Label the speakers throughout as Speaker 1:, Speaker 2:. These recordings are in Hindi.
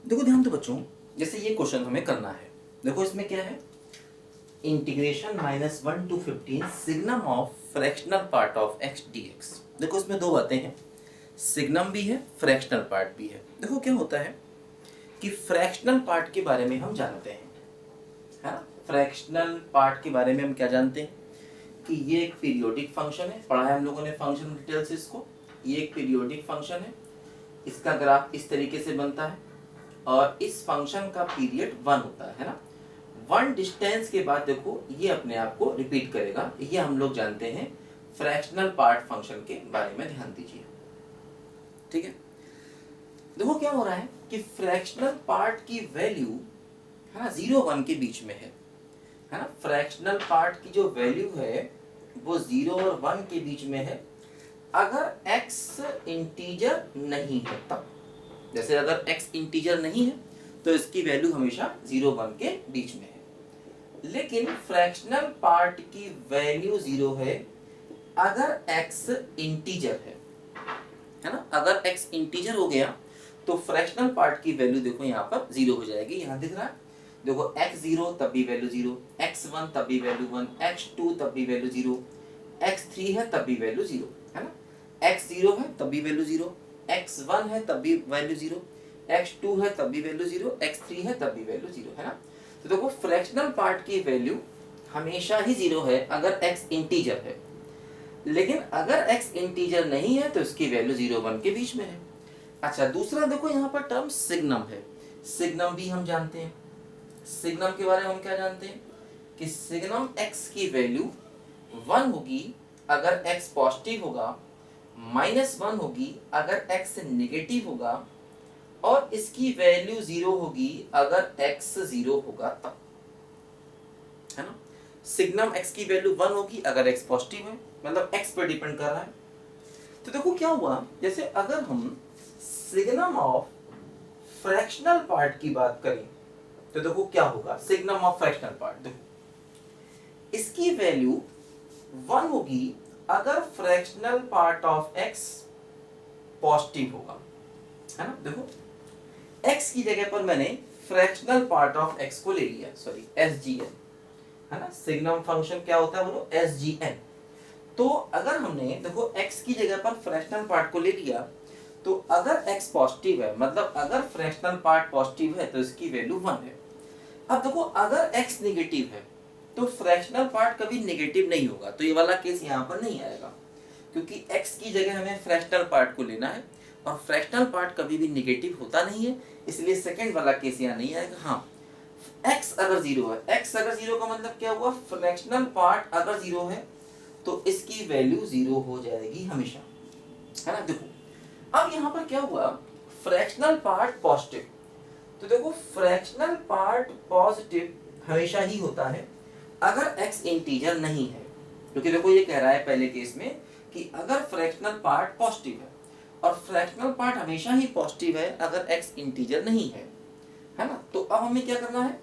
Speaker 1: देखो ध्यान दो बच्चों, जैसे ये क्वेश्चन हमें करना है, देखो इसमें क्या है, integration -1 to 15 signum of fractional part of x dx। देखो इसमें दो बातें हैं, सिग्नम भी है, फ्रैक्शनल पार्ट भी है। देखो क्या होता है कि फ्रैक्शनल पार्ट के बारे में हम जानते हैं, है ना। फ्रैक्शनल पार्ट के बारे में हम क्या जानते हैं कि ये एक पीरियोडिक फंक्शन है, पढ़ा है हम लोगों ने फंक्शन डिटेल से इसको। ये एक पीरियोडिक फंक्शन है, इसका ग्राफ इस तरीके से बनता है और इस फंक्शन का पीरियड 1 होता है ना। 1 डिस्टेंस के बाद देखो ये अपने आप को रिपीट करेगा, ये हम लोग जानते हैं फ्रैक्शनल पार्ट फंक्शन के बारे में। ध्यान दीजिए, ठीक है। देखो क्या हो रहा है कि फ्रैक्शनल पार्ट की वैल्यू है ना 0-1 के बीच में है ना। फ्रैक्शनल पार्ट की जो वैल्यू है वो 0 और 1 के बीच में है अगर x इंटीजर नहीं है तब। जैसे अगर x इंटीजर नहीं है तो इसकी वैल्यू हमेशा 0-1 के बीच में है। लेकिन फ्रैक्शनल पार्ट की वैल्यू 0 है अगर x इंटीजर है ना। अगर x इंटीजर हो गया तो फ्रैक्शनल पार्ट की वैल्यू देखो यहाँ पर 0 हो जाएगी। यहाँ दिख रहा है देखो, x0 तब भी वैल्यू 0, x1 तब भी वैल्यू 1, x2 तब भी वैल्यू 0, x3 है तब भी वैल्यू 0, है ना। x0 है तब भी वैल्यू 0, x1 है तब भी वैल्यू 0, x2 है तब भी वैल्यू 0, x3 है तब भी वैल्यू 0, है ना। तो देखो फ्रैक्शनल पार्ट की वैल्यू हमेशा ही 0 है अगर x इंटीजर है, लेकिन अगर x इंटीजर नहीं है तो इसकी वैल्यू 0-1 के बीच में है। अच्छा, दूसरा देखो यहाँ पर टर्म सिग्नम है। सिग्नम भी हम जानते हैं। सिग्नम के बारे में हम क्या जानते हैं कि सिग्नम x की वैल्यू 1 होगी अगर x पॉजिटिव होगा, -1 होगी अगर x नेगेटिव होगा, और इसकी वैल्यू 0 होगी अगर x 0 होगा तब, है ना। सिग्नम x की वैल्यू 1 होगी अगर x पॉजिटिव है, मतलब x पर डिपेंड कर रहा है। तो देखो क्या हुआ, जैसे अगर हम सिग्नम ऑफ फ्रैक्शनल पार्ट की बात करें तो देखो क्या होगा। सिग्नम ऑफ फ्रैक्शनल पार्ट देखो, इसकी वैल्यू 1 होगी अगर fractional part of x positive होगा, है ना। देखो x की जगह पर मैंने फ्रैक्शनल पार्ट ऑफ x को ले लिया, सॉरी SGN, है ना। सिग्नम फंक्शन क्या होता है बोलो, SGN। तो अगर हमने देखो x की जगह पर फ्रैक्शनल पार्ट को ले लिया तो अगर x पॉजिटिव है, मतलब अगर फ्रैक्शनल पार्ट पॉजिटिव है तो इसकी वैल्यू 1 है। अब देखो अगर x नेगेटिव है तो फ्रैक्शनल पार्ट कभी नेगेटिव नहीं होगा, तो ये वाला केस यहाँ पर नहीं आएगा क्योंकि x की जगह हमें फ्रैक्शनल पार्ट को लेना है और फ्रैक्शनल पार्ट कभी भी नेगेटिव होता नहीं है, इसलिए सेकंड वाला केस यहाँ नहीं आएगा। हाँ, x अगर 0 है, x अगर 0 का मतलब क्या हुआ, फ्रैक्शनल पार्ट अगर 0 है तो इसकी वैल्यू 0 हो जाएगी हमेशा, है ना। देखो अब यहाँ पर क्या हुआ, फ्रैक्शनल पार्ट पॉजिटिव, तो देखो फ्रैक्शनल पार्ट पॉजिटिव हमेशा ही होता है अगर x इंटीजर नहीं है, क्योंकि देखो ये कह रहा है पहले केस में कि अगर फ्रैक्शनल पार्ट पॉजिटिव है, और फ्रैक्शनल पार्ट हमेशा ही पॉजिटिव है अगर x इंटीजर नहीं है ना। तो अब हमें क्या करना है,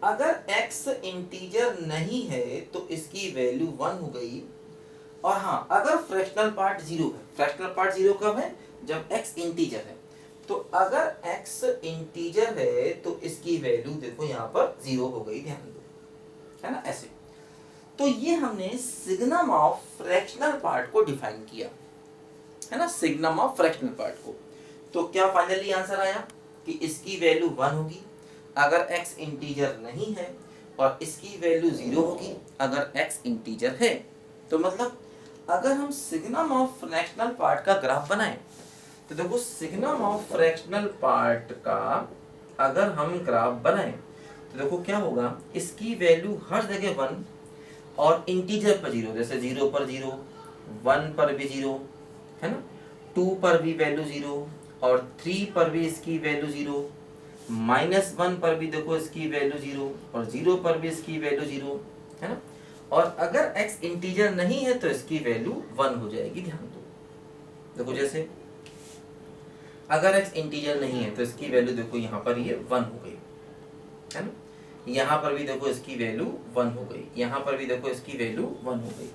Speaker 1: अगर x इंटीजर नहीं है तो इसकी वैल्यू 1 हो गई, और हाँ अगर फ्रैक्शनल पार्ट 0 है, फ्रैक्शनल पार्ट 0 कब है, जब x इंटीजर है। तो अगर x इंटीजर है तो इसकी वैल्यू देखो यहाँ पर 0 हो गई, ध्यान दो, है ना, ऐसे। तो ये हमने सिग्नम ऑफ फ्रैक्शनल पार्ट को डिफाइन किया, है ना, सिग्नम ऑफ फ्रैक्शनल पार्ट को। तो क्या फाइनली आंसर आया कि इसकी वैल्यू 1 होगी अगर x इंटीजर नहीं है, और इसकी वैल्यू 0 होगी अगर x इंटीजर है। तो मतलब अगर हम सिग्नम ऑफ फ्रैक्शनल पार्ट का ग्राफ बनाएं तो देखो सिग्नम ऑफ फ्रैक्शनल पार्ट का अगर हम ग्राफ बनाएं तो देखो क्या होगा, इसकी वैल्यू हर जगह 1 और इंटीजर पर 0, जैसे 0 पर 0, 1 पर भी 0, है ना, 2 पर भी वैल्यू 0, और 3 पर भी इसकी वैल्यू 0, -1 पर भी देखो इसकी वैल्यू 0, और 0 पर भी इसकी वैल्यू 0, है ना। और अगर x इंटीजर नहीं है तो इसकी वैल्यू 1 हो जाएगी, ध्यान दो। देखो जैसे अगर x इंटीजर नहीं है तो इसकी वैल्यू देखो यहाँ पर ये 1 हो गई, है ना। यहाँ पर भी देखो इसकी वैल्यू 1 हो गई, यहाँ पर भी देखो इसकी वैल्यू 1 हो गई,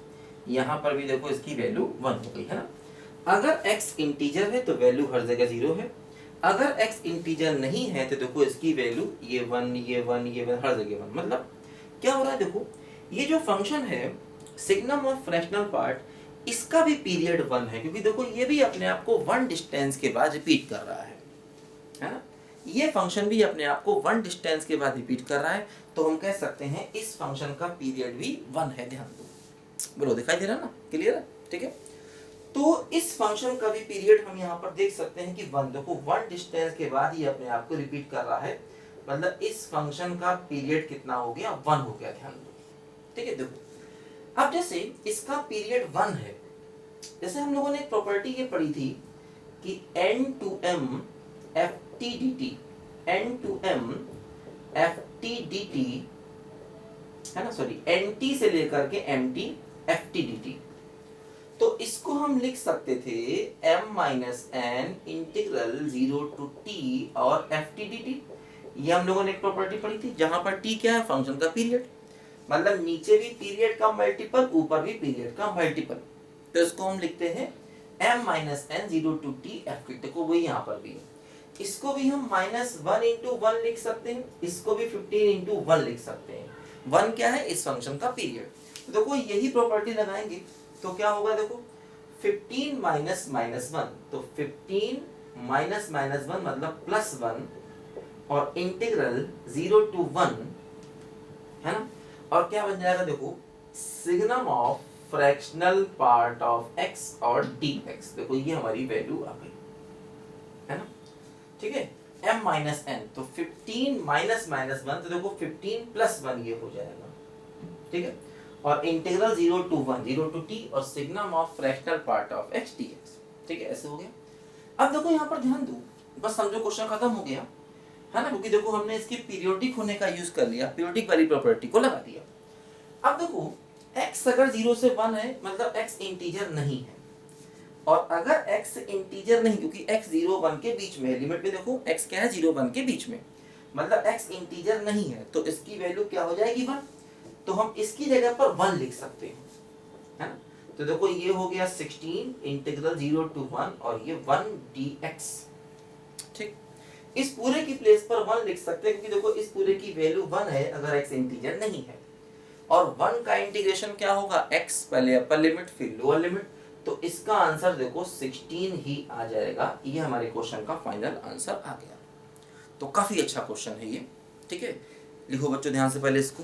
Speaker 1: यहाँ पर भी देखो इसकी वैल्यू 1 हो गई, है ना। अगर x इंटीजर है तो वैल्यू हर जगह 0 है, अगर x इंटीजर नहीं है तो देखो इसकी वैल्यू ये 1 ये 1 ये 1 हर जगह 1। मतलब क्या हो रहा है, देखो ये जो फंक्शन है सिग्नम ऑफ फ्रैक्शनल पार्ट, इसका भी पीरियड 1 है, क्योंकि देखो ये भी अपने आप को 1 डिस्टेंस के बाद रिपीट कर रहा है ना। ये फंक्शन भी अपने आप को 1 डिस्टेंस के बाद रिपीट कर रहा है, तो हम कह सकते हैं इस फंक्शन का पीरियड भी 1 है। ध्यान दो, बोलो दिखाई दे रहा है ना, क्लियर है, ठीक है। तो इस फंक्शन का भी पीरियड हम यहाँ पर देख सकते हैं कि 1, देखो 1 डिस्टेंस के बाद ही अपने आप को रिपीट कर रहा है, मतलब इस फंक्शन का पीरियड कितना हो गया, 1 हो गया। ध्यान दो, ठीक है। देखो अब जैसे इसका पीरियड 1 है, जैसे हम लोगों ने एक प्रॉपर्टी ये पढ़ी थी कि n/m ft dt, n/m ft dt है ना, सॉरी nt से लेकर के mt ft dt, तो इसको हम लिख सकते थे m-n इंटीग्रल 0 to t और ft dt। ये हम लोगों ने एक प्रॉपर्टी पढ़ी थी जहां पर t क्या है, फंक्शन का पीरियड, मतलब नीचे भी पीरियड का मल्टीपल, ऊपर भी पीरियड का मल्टीपल, तो इसको हम लिखते हैं m-n 0 to t ft। देखो वही यहाँ पर भी, इसको भी हम -1 into 1 लिख सकते हैं, इसको भी 15 into 1 लिख सकते हैं। 1 क्या है, इस फंक्शन का पीरियड। तो देखो यही प्रॉपर्टी लगाएंगे तो क्या होगा, देखो 15 माइनस माइनस 1, तो 15 माइनस माइनस 1 मतलब +1 और इंटीग्रल 0 to 1 है ना, और क्या बन जाएगा, देखो signum of fractional part of x और dx। देखो ये हमारी वैल्यू आ गई है ना, ठीक है। m-n, तो 15 माइनस माइनस 1, तो देखो 15 + 1 ये हो जाएगा, ठीक है, और इंटीग्रल 0 to 1 0 to t और signum of fractional part of x dx, ठीक है, ऐसे हो गया। अब देखो यहाँ पर ध्यान दो, बस समझो क्वेश्चन खत्म हो गया है ना, क्योंकि देखो हमने इसकी पीरियोडिक होने का यूज कर लिया, पीरियोडिक वाली प्रॉपर्टी को लगा दिया। अब देखो x अगर 0 से 1 है मतलब x इंटीजर नहीं है, और अगर x इंटीजर नहीं, क्योंकि x 0 1 के बीच में है, लिमिट में देखो x क्या है, 0 1 के बीच में, मतलब x इंटीजर नहीं है, तो इसकी वैल्यू क्या हो जाएगी, 1। तो हम इसकी जगह पर 1 लिख सकते हैं, है ना। तो देखो ये हो गया 16 इंटीग्रल 0 to 1 और ये 1 dx, ठीक। इस पूरे की प्लेस पर 1 लिख सकते हैं, क्योंकि देखो इस पूरे की वैल्यू 1 है अगर x इंटीजर नहीं है, और 1 का इंटीग्रेशन क्या होगा, x पहले अपर लिमिट फिर लोअर लिमिट, तो इसका आंसर देखो 16 ही आ जाएगा। ये हमारे क्वेश्चन का फाइनल आंसर आ गया। तो काफी अच्छा क्वेश्चन है ये, ठीक है। लिखो बच्चों ध्यान से पहले इसको।